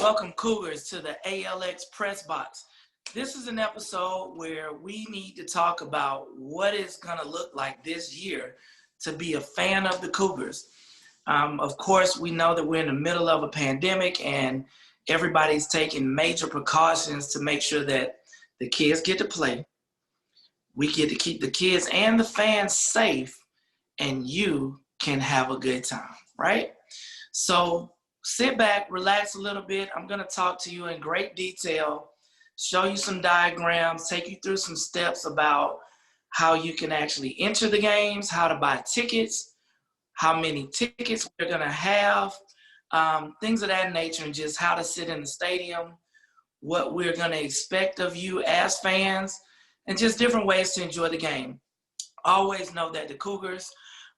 Welcome, Cougars, to the ALX Press Box. This is an episode where we need to talk about what it's going to look like this year to be a fan of the Cougars. Of course, we know that we're in the middle of a pandemic and everybody's taking major precautions to make sure that the kids get to play. We get to keep the kids and the fans safe, and you can have a good time, right? So sit back, relax a little bit. I'm going to talk to you in great detail, show you some diagrams, take you through some steps about how you can actually enter the games, how to buy tickets, how many tickets we're going to have, things of that nature, and just how to sit in the stadium, what we're going to expect of you as fans, and just different ways to enjoy the game. Always know that the Cougars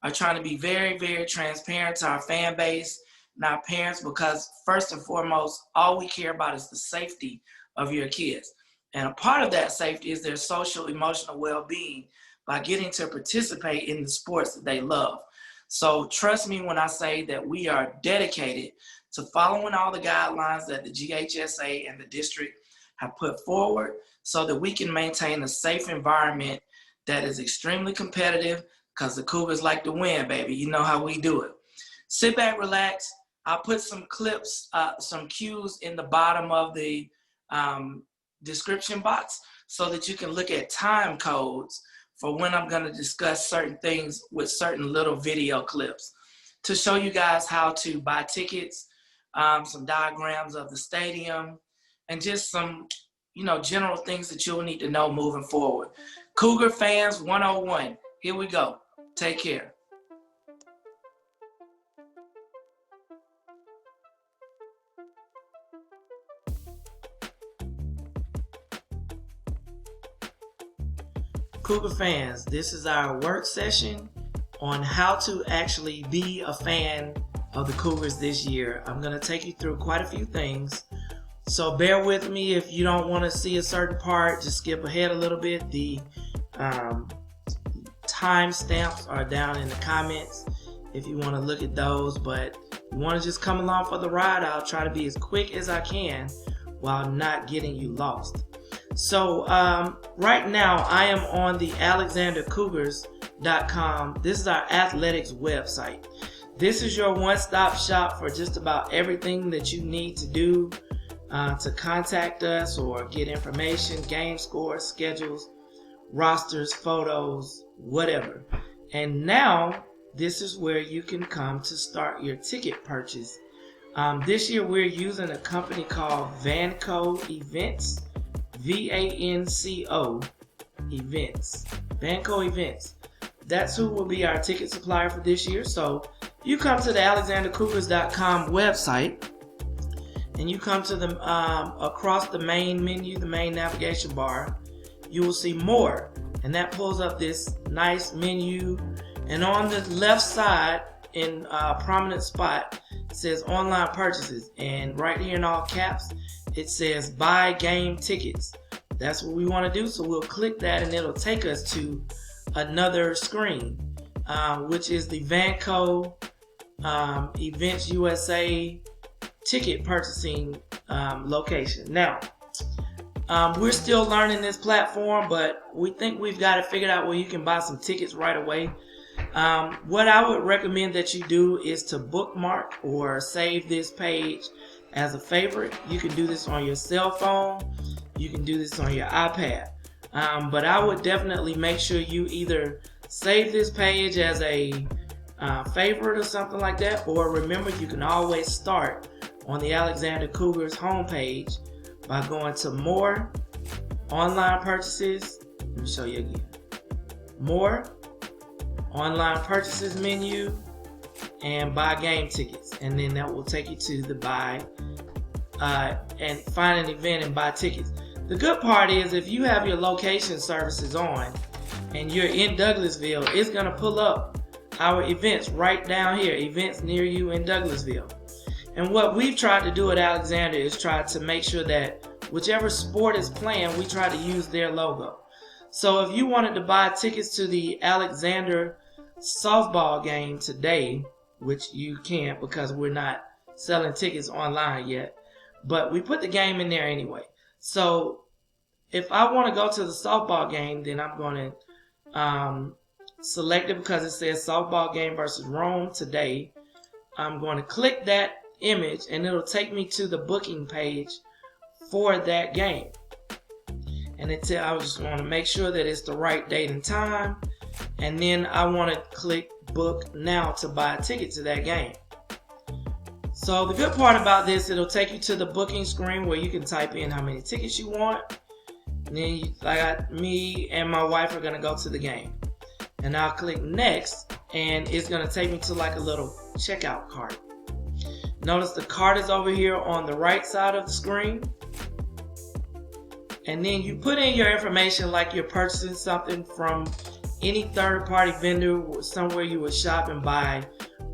are trying to be very, very transparent to our fan base and our parents, because first and foremost, all we care about is the safety of your kids. And a part of that safety is their social, emotional well-being by getting to participate in the sports that they love. So trust me when I say that we are dedicated to following all the guidelines that the GHSA and the district have put forward so that we can maintain a safe environment that is extremely competitive, because the Cougars like to win, baby. You know how we do it. Sit back, relax. I'll put some clips, some cues in the bottom of the description box so that you can look at time codes for when I'm going to discuss certain things with certain little video clips to show you guys how to buy tickets, some diagrams of the stadium, and just some, general things that you'll need to know moving forward. Cougar Fans 101. Here we go. Take care. Cougar fans, this is our work session on how to actually be a fan of the Cougars this year. I'm going to take you through quite a few things, so bear with me. If you don't want to see a certain part, just skip ahead a little bit. The time stamps are down in the comments if you want to look at those, but you want to just come along for the ride. I'll try to be as quick as I can while not getting you lost. So right now I am on the AlexanderCougars.com. This is our athletics website. This is your one-stop shop for just about everything that you need to do to contact us or get information, game scores, schedules, rosters, photos, whatever. And now this is where you can come to start your ticket purchase. This year we're using a company called Vanco Events. VANCO Events. Vanco Events. That's who will be our ticket supplier for this year. So you come to the AlexanderCougars.com website and you come to the across the main menu, the main navigation bar, you will see more, and that pulls up this nice menu. And on the left side, in a prominent spot, it says online purchases, and right here in all caps it says buy game tickets. That's what we want to do, so we'll click that and it'll take us to another screen, which is the Vanco Events USA ticket purchasing location. Now, we're still learning this platform, but we think we've got it figured out where you can buy some tickets right away. What I would recommend that you do is to bookmark or save this page as a favorite. You can do this on your cell phone. You can do this on your iPad. But I would definitely make sure you either save this page as a favorite or something like that, or remember you can always start on the Alexander Cougars homepage by going to More, Online Purchases. Let me show you again. More, Online Purchases menu, and Buy Game Tickets. And then that will take you to the Buy and find an event and buy tickets. The good part is if you have your location services on and you're in Douglasville, it's going to pull up our events right down here, events near you in Douglasville. And what we've tried to do at Alexander is try to make sure that whichever sport is playing, we try to use their logo. So if you wanted to buy tickets to the Alexander softball game today, which you can't because we're not selling tickets online yet, but we put the game in there anyway. So if I want to go to the softball game, then I'm going to select it because it says softball game versus Rome today. I'm going to click that image and it'll take me to the booking page for that game. And I just want to make sure that it's the right date and time. And then I want to click book now to buy a ticket to that game. So the good part about this, it'll take you to the booking screen where you can type in how many tickets you want. And then me and my wife are going to go to the game. And I'll click next and it's going to take me to like a little checkout cart. Notice the cart is over here on the right side of the screen. And then you put in your information like you're purchasing something from any third-party vendor, somewhere you would shop and buy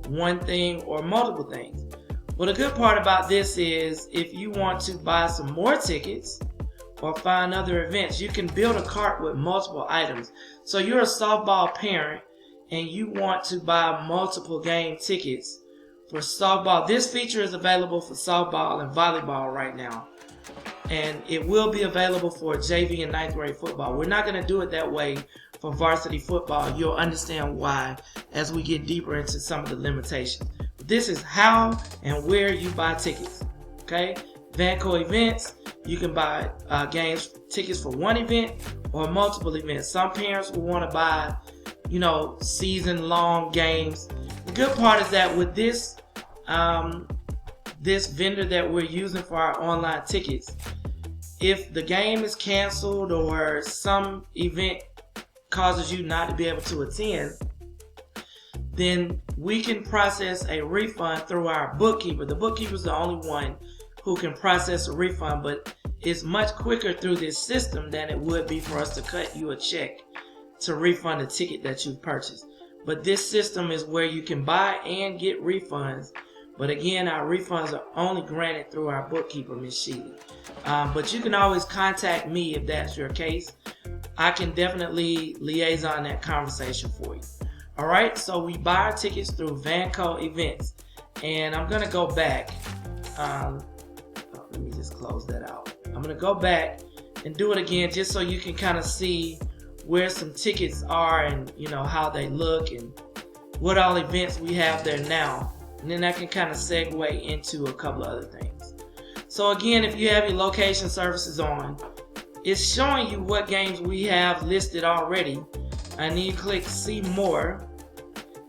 one thing or multiple things. Well, the good part about this is if you want to buy some more tickets or find other events, you can build a cart with multiple items. So you're a softball parent and you want to buy multiple game tickets for softball. This feature is available for softball and volleyball right now. And it will be available for JV and 9th grade football. We're not going to do it that way for varsity football. You'll understand why as we get deeper into some of the limitations. But this is how and where you buy tickets. Okay? Vanco events, you can buy tickets for one event or multiple events. Some parents will want to buy, season-long games. The good part is that with this vendor that we're using for our online tickets, if the game is canceled or some event causes you not to be able to attend, then we can process a refund through our bookkeeper. The bookkeeper is the only one who can process a refund, but it's much quicker through this system than it would be for us to cut you a check to refund a ticket that you've purchased. But this system is where you can buy and get refunds. But again, our refunds are only granted through our bookkeeper, Ms. Sheely. But you can always contact me if that's your case. I can definitely liaison that conversation for you. All right, so we buy our tickets through Vanco Events. And I'm going to go back. Let me just close that out. I'm going to go back and do it again just so you can kind of see where some tickets are and, how they look and what all events we have there now. And then I can kind of segue into a couple of other things. So again, if you have your location services on, it's showing you what games we have listed already. And then you click see more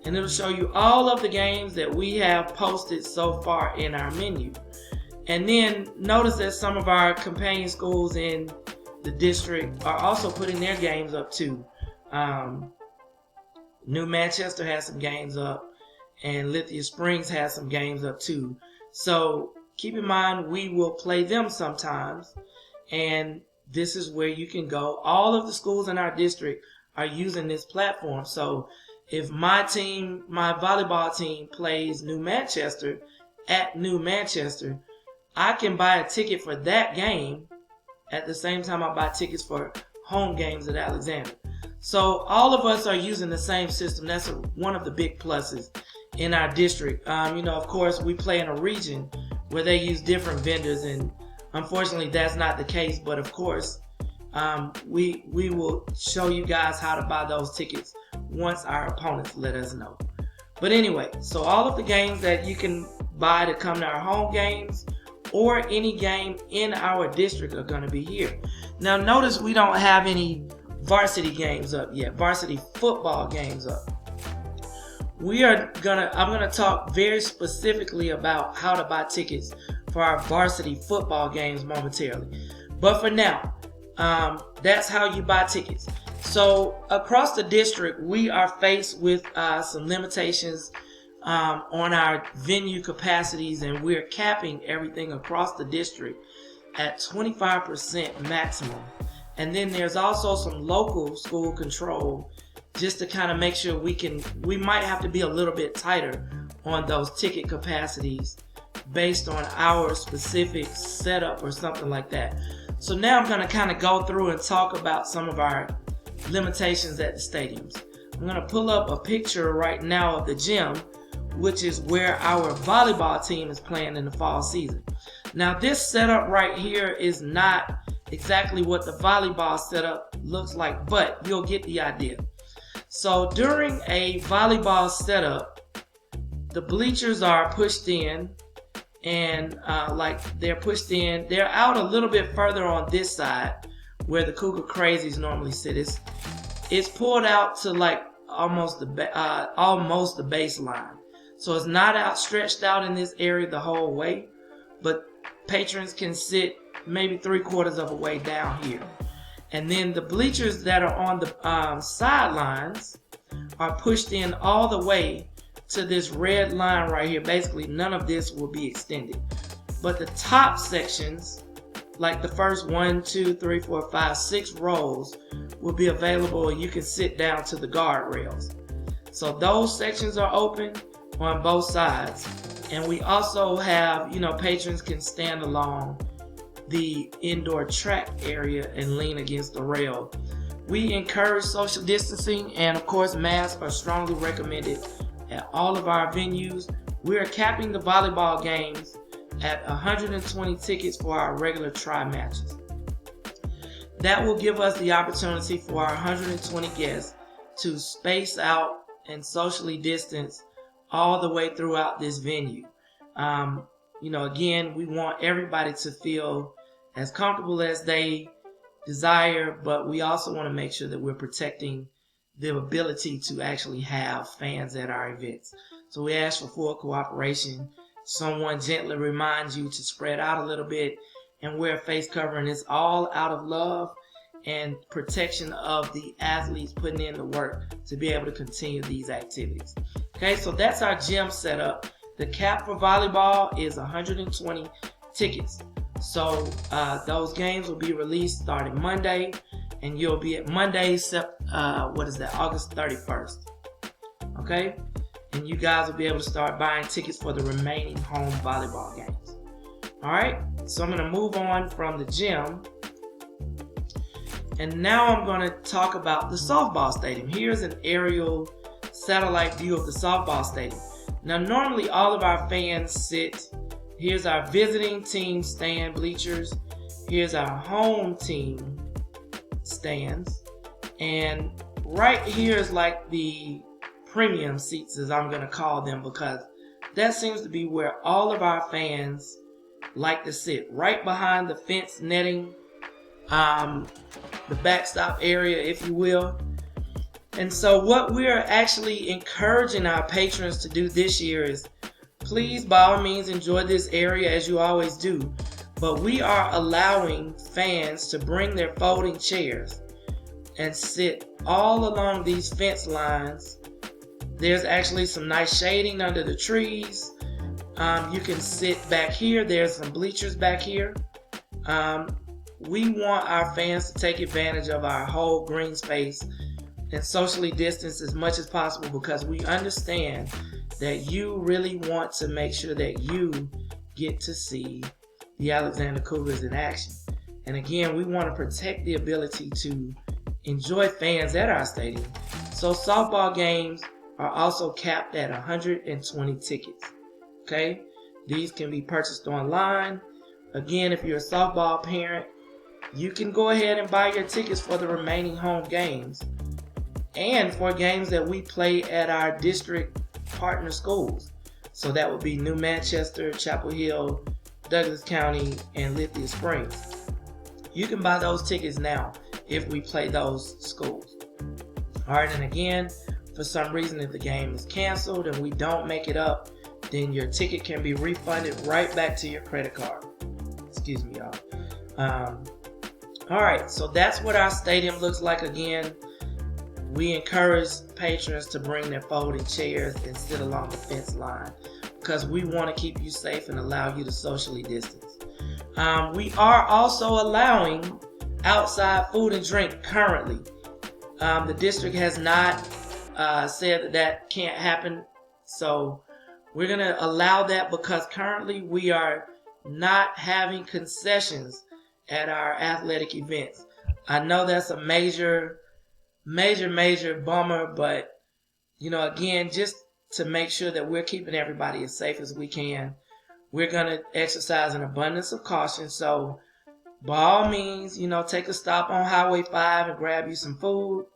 and it'll show you all of the games that we have posted so far in our menu. And then notice that some of our companion schools in the district are also putting their games up too. New Manchester has some games up. And Lithia Springs has some games up too. So keep in mind, we will play them sometimes. And this is where you can go. All of the schools in our district are using this platform. So if my team, my volleyball team plays New Manchester at New Manchester, I can buy a ticket for that game at the same time I buy tickets for home games at Alexander. So all of us are using the same system. That's one of the big pluses in our district. Of course, we play in a region where they use different vendors, and unfortunately that's not the case. But of course, we will show you guys how to buy those tickets once our opponents let us know. But anyway, so all of the games that you can buy to come to our home games or any game in our district are going to be here. Now notice we don't have any varsity games up yet, varsity football games up. I'm gonna talk very specifically about how to buy tickets for our varsity football games momentarily. But for now, that's how you buy tickets. So across the district, we are faced with some limitations on our venue capacities, and we're capping everything across the district at 25% maximum. And then there's also some local school control just to kind of make sure we might have to be a little bit tighter on those ticket capacities based on our specific setup or something like that. So now I'm going to kind of go through and talk about some of our limitations at the stadiums. I'm going to pull up a picture right now of the gym, which is where our volleyball team is playing in the fall season. Now this setup right here is not exactly what the volleyball setup looks like, but you'll get the idea. So during a volleyball setup, the bleachers are pushed in, and they're out a little bit further on this side where the Cougar Crazies normally sit. It's pulled out to like almost the baseline. So it's not outstretched out in this area the whole way, but patrons can sit maybe 3/4 of a way down here. And then the bleachers that are on the sidelines are pushed in all the way to this red line right here. Basically, none of this will be extended. But the top sections, like the first 1, 2, 3, 4, 5, 6 rows, will be available, and you can sit down to the guardrails. So those sections are open on both sides. And we also have, patrons can stand along the indoor track area and lean against the rail. We encourage social distancing, and of course masks are strongly recommended at all of our venues. We are capping the volleyball games at 120 tickets for our regular try matches. That will give us the opportunity for our 120 guests to space out and socially distance all the way throughout this venue. Again, we want everybody to feel as comfortable as they desire, but we also want to make sure that we're protecting the ability to actually have fans at our events. So we ask for full cooperation. Someone gently reminds you to spread out a little bit and wear a face covering. It's all out of love and protection of the athletes putting in the work to be able to continue these activities. Okay, so that's our gym setup. The cap for volleyball is 120 tickets. So those games will be released starting Monday, and you'll be at Monday, August 31st. Okay? And you guys will be able to start buying tickets for the remaining home volleyball games. Alright? So I'm going to move on from the gym. And now I'm going to talk about the softball stadium. Here's an aerial satellite view of the softball stadium. Now normally all of our fans sit. Here's our visiting team stand bleachers. Here's our home team stands. And right here is like the premium seats, as I'm going to call them, because that seems to be where all of our fans like to sit. Right behind the fence netting, the backstop area, if you will. And so what we're actually encouraging our patrons to do this year is, please, by all means, enjoy this area as you always do. But we are allowing fans to bring their folding chairs and sit all along these fence lines. There's actually some nice shading under the trees. You can sit back here. There's some bleachers back here. We want our fans to take advantage of our whole green space and socially distance as much as possible, because we understand that you really want to make sure that you get to see the Alexander Cougars in action. And again, we want to protect the ability to enjoy fans at our stadium. So softball games are also capped at 120 tickets. Okay? These can be purchased online. Again, if you're a softball parent, you can go ahead and buy your tickets for the remaining home games and for games that we play at our district partner schools. So that would be New Manchester, Chapel Hill, Douglas County, and Lithia Springs. You can buy those tickets now if we play those schools. Alright, and again, for some reason, if the game is canceled and we don't make it up, then your ticket can be refunded right back to your credit card. Excuse me, y'all. Alright, so that's what our stadium looks like. Again, we encourage patrons to bring their folding chairs and sit along the fence line, because we want to keep you safe and allow you to socially distance. We are also allowing outside food and drink currently. The district has not said that can't happen, so we're going to allow that, because currently we are not having concessions at our athletic events. I know that's a major bummer, but again, just to make sure that we're keeping everybody as safe as we can, we're going to exercise an abundance of caution. So by all means, take a stop on Highway 5 and grab you some food.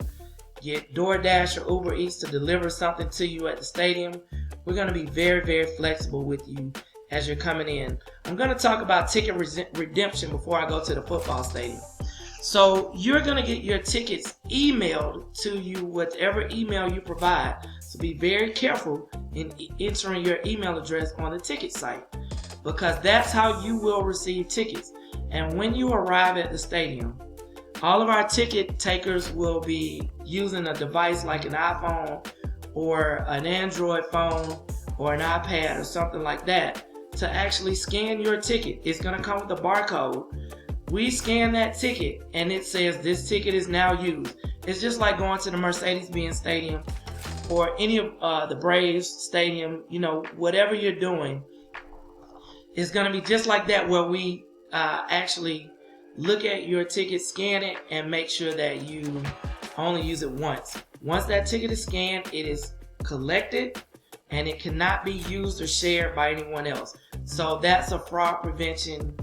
Get DoorDash or Uber Eats to deliver something to you at the stadium. We're going to be very, very flexible with you as you're coming in. I'm going to talk about ticket redemption before I go to the football stadium. So you're going to get your tickets emailed to you, whatever email you provide. So be very careful in entering your email address on the ticket site, because that's how you will receive tickets. And when you arrive at the stadium, all of our ticket takers will be using a device like an iPhone or an Android phone or an iPad or something like that to actually scan your ticket. It's going to come with a barcode. We scan that ticket and it says this ticket is now used. It's just like going to the Mercedes-Benz Stadium or any of the Braves Stadium, whatever you're doing. It's going to be just like that, where we actually look at your ticket, scan it, and make sure that you only use it once. Once that ticket is scanned, it is collected and it cannot be used or shared by anyone else. So that's a fraud prevention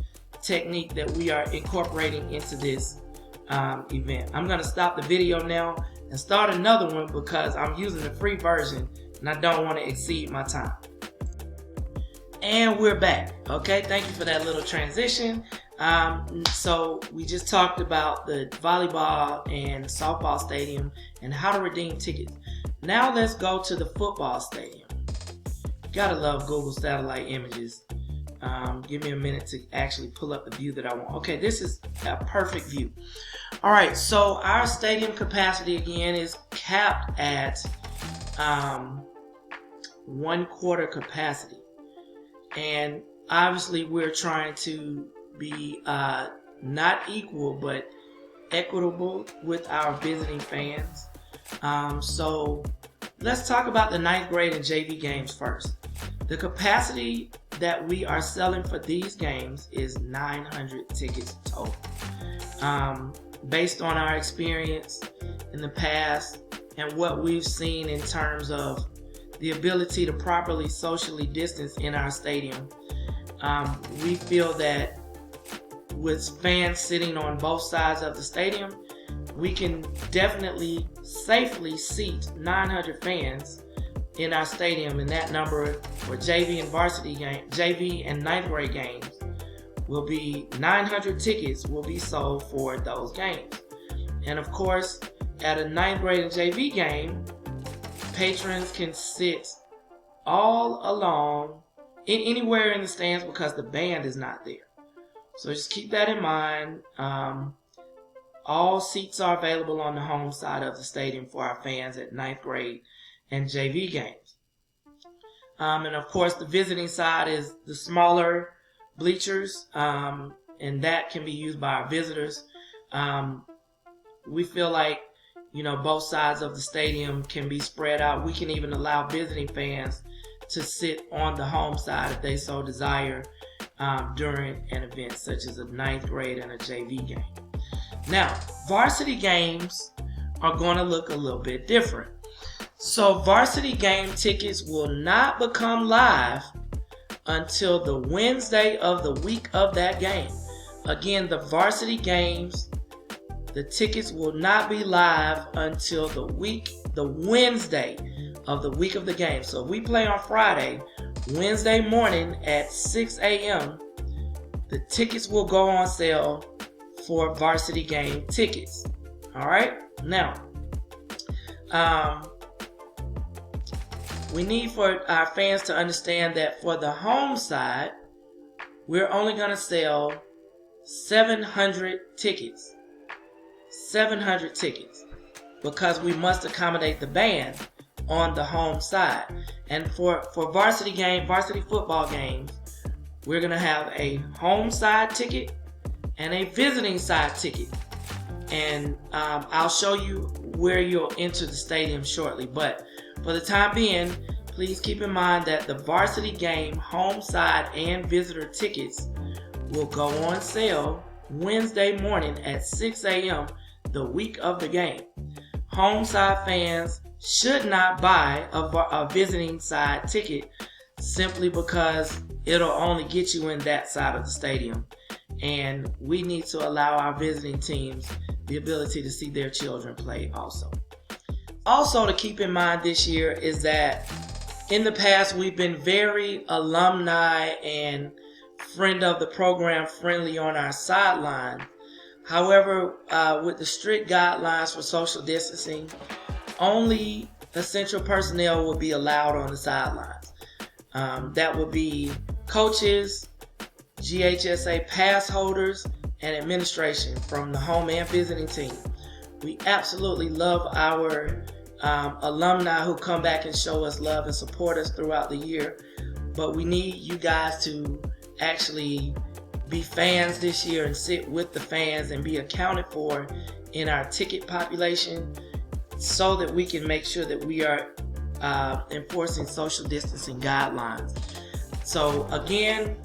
technique that we are incorporating into this event. I'm going to stop the video now and start another one because I'm using the free version and I don't want to exceed my time. And we're back. Okay, thank you for that little transition. So we just talked about the volleyball and softball stadium and how to redeem tickets. Now let's go to the football stadium. Gotta love Google satellite images. Give me a minute to actually pull up the view that I want. Okay, this is a perfect view. All right, so our stadium capacity again is capped at 1/4 capacity. And obviously we're trying to be not equal but equitable with our visiting fans. So let's talk about the 9th grade and JV games first. The capacity that we are selling for these games is 900 tickets total. Based on our experience in the past and what we've seen in terms of the ability to properly socially distance in our stadium, we feel that with fans sitting on both sides of the stadium, we can definitely safely seat 900 fans in our stadium, and that number for JV and varsity game, JV and 9th grade games will be 900 tickets will be sold for those games. And of course, at a 9th grade and JV game, patrons can sit all along anywhere in the stands because the band is not there. So just keep that in mind. All seats are available on the home side of the stadium for our fans at 9th grade and JV games. And of course, the visiting side is the smaller bleachers, and that can be used by our visitors. We feel like, both sides of the stadium can be spread out. We can even allow visiting fans to sit on the home side if they so desire during an event such as a 9th grade and a JV game. Now, varsity games are going to look a little bit different. So varsity game tickets will not become live until the Wednesday of the week of that game. Again, the varsity games, the tickets will not be live until the Wednesday of the week of the game. So if we play on Friday, Wednesday morning at 6 a.m., the tickets will go on sale for varsity game tickets. All right. Now, we need for our fans to understand that for the home side, we're only going to sell 700 tickets. 700 tickets, because we must accommodate the band on the home side. And for varsity football games, we're going to have a home side ticket and a visiting side ticket. And I'll show you where you'll enter the stadium shortly. But for the time being, please keep in mind that the varsity game home side and visitor tickets will go on sale Wednesday morning at 6 a.m. the week of the game. Home side fans should not buy a visiting side ticket simply because it'll only get you in that side of the stadium. And we need to allow our visiting teams the ability to see their children play also. Also to keep in mind this year is that in the past we've been very alumni and friend of the program friendly on our sideline. However, with the strict guidelines for social distancing, only essential personnel will be allowed on the sidelines. That would be coaches, GHSA pass holders, and administration from the home and visiting team. We absolutely love our alumni who come back and show us love and support us throughout the year, but we need you guys to actually be fans this year and sit with the fans and be accounted for in our ticket population so that we can make sure that we are enforcing social distancing guidelines. So again,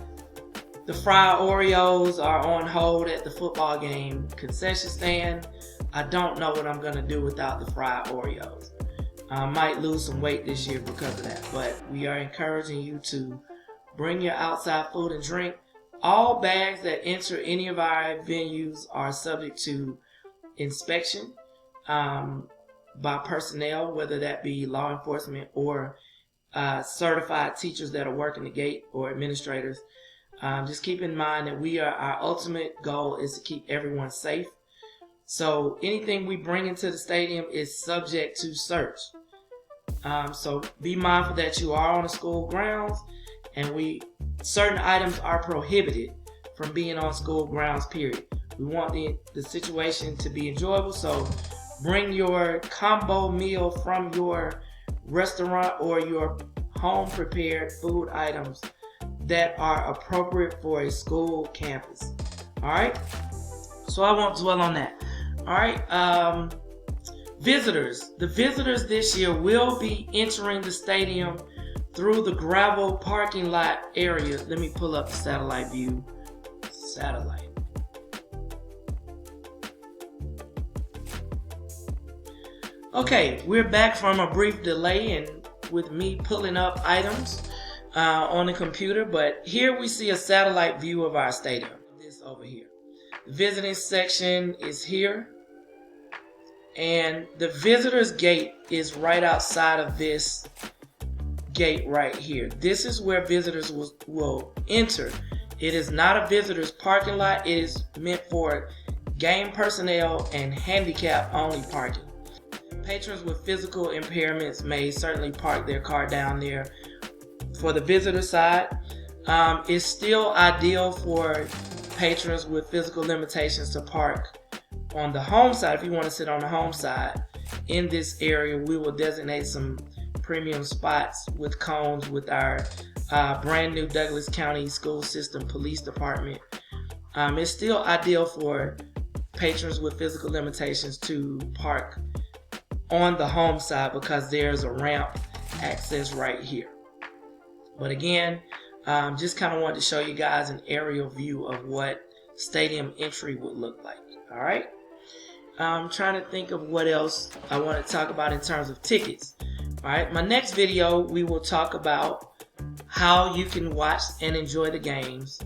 the fried Oreos are on hold at the football game concession stand. I don't know what I'm going to do without the fried Oreos. I might lose some weight this year because of that, but we are encouraging you to bring your outside food and drink. All bags that enter any of our venues are subject to inspection by personnel, whether that be law enforcement or certified teachers that are working the gate or administrators. Just keep in mind that our ultimate goal is to keep everyone safe. So anything we bring into the stadium is subject to search. So be mindful that you are on the school grounds, and certain items are prohibited from being on school grounds, period. We want the situation to be enjoyable, so bring your combo meal from your restaurant or your home prepared food items that are appropriate for a school campus. Alright, so I won't dwell on that. Alright, visitors. The visitors this year will be entering the stadium through the gravel parking lot area. Let me pull up the satellite view. Satellite. Okay, we're back from a brief delay and with me pulling up items on the computer, but here we see a satellite view of our stadium. This over here. The visiting section is here, and the visitors gate is right outside of this gate right here. This is where visitors will enter. It is not a visitors parking lot. It is meant for game personnel and handicap only parking. Patrons with physical impairments may certainly park their car down there. For the visitor side, it's still ideal for patrons with physical limitations to park on the home side. If you want to sit on the home side in this area, we will designate some premium spots with cones with our brand new Douglas County School System Police Department. It's still ideal for patrons with physical limitations to park on the home side because there's a ramp access right here. But again, just kind of wanted to show you guys an aerial view of what stadium entry would look like. All right. I'm trying to think of what else I want to talk about in terms of tickets. All right. My next video, we will talk about how you can watch and enjoy the games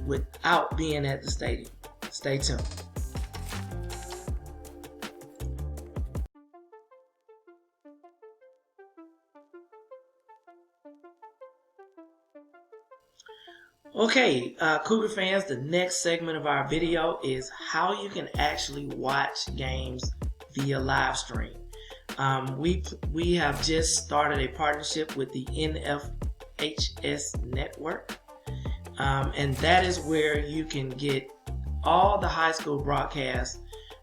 without being at the stadium. Stay tuned. Okay, Cougar fans, the next segment of our video is how you can actually watch games via live stream. We have just started a partnership with the NFHS network, and that is where you can get all the high school broadcasts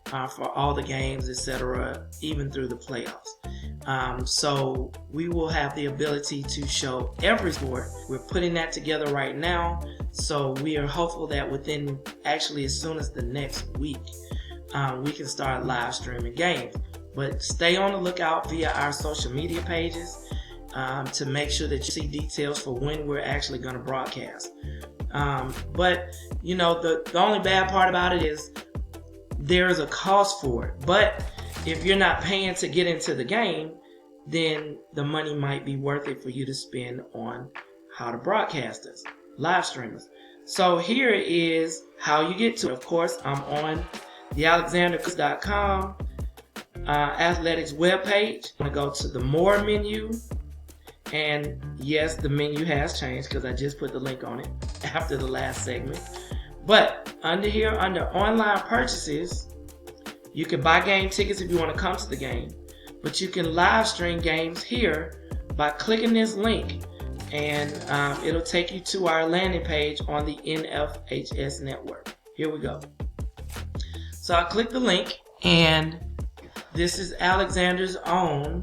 for all the games, etc., even through the playoffs. So we will have the ability to show every sport. We're putting that together right now, so we are hopeful that within actually as soon as the next week we can start live streaming games. But stay on the lookout via our social media pages to make sure that you see details for when we're actually going to broadcast. But you know, the only bad part about it is there is a cost for it. But if you're not paying to get into the game, then the money might be worth it for you to spend on how to broadcast us. live streamers. So here is how you get to it. Of course, I'm on the alexandercougars.com athletics webpage. I'm going to go to the More menu. And yes, the menu has changed because I just put the link on it after the last segment. But under here, under online purchases, you can buy game tickets if you want to come to the game. But you can live stream games here by clicking this link. And it'll take you to our landing page on the NFHS network. Here we go. So I click the link, and this is Alexander's own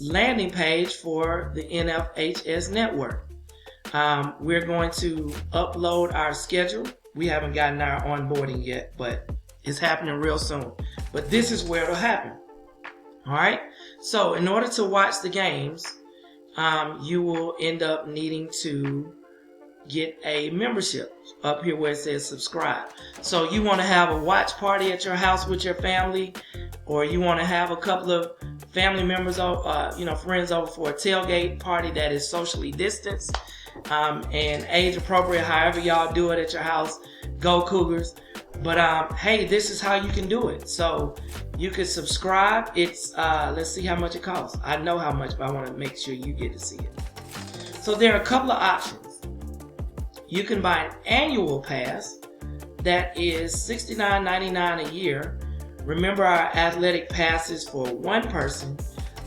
landing page for the NFHS network. We're going to upload our schedule. We haven't gotten our onboarding yet, but it's happening real soon. But this is where it'll happen. All right. So in order to watch the games, you will end up needing to get a membership up here where it says subscribe. So you want to have a watch party at your house with your family, or you want to have a couple of family members, friends over for a tailgate party that is socially distanced and age appropriate, however y'all do it at your house. Go Cougars. But hey, this is how you can do it. So you can subscribe. It's let's see how much it costs. I know how much, but I want to make sure you get to see it. So there are a couple of options. You can buy an annual pass that is $69.99 a year. Remember, our athletic passes for one person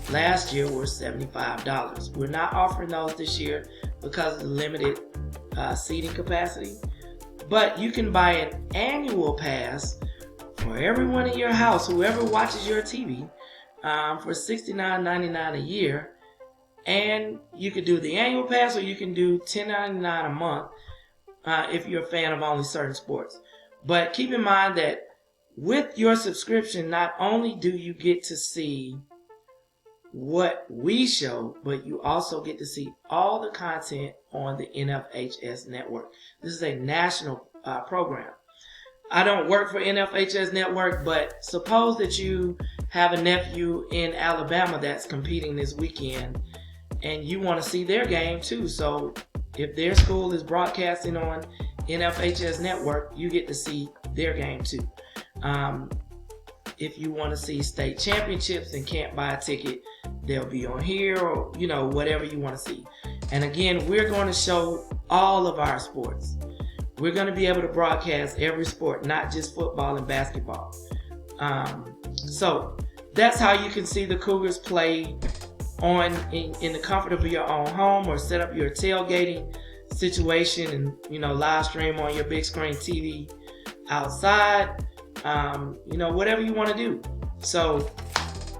last year were $75. We're not offering those this year because of the limited seating capacity. But you can buy an annual pass for everyone in your house, whoever watches your TV, for $69.99 a year. And you can do the annual pass, or you can do $10.99 a month if you're a fan of only certain sports. But keep in mind that with your subscription, not only do you get to see what we show, but you also get to see all the content on the NFHS network. This is a national program. I don't work for NFHS network, but suppose that you have a nephew in Alabama that's competing this weekend and you want to see their game too. So if their school is broadcasting on NFHS network, you get to see their game too. If you want to see state championships and can't buy a ticket, they'll be on here, or whatever you want to see. And again, we're going to show all of our sports. We're going to be able to broadcast every sport, not just football and basketball. So that's how you can see the Cougars play in the comfort of your own home, or set up your tailgating situation and live stream on your big screen TV outside. Whatever you want to do. So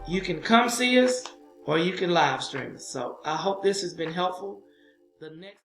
you can come see us, or you can live stream us. So I hope this has been helpful. The next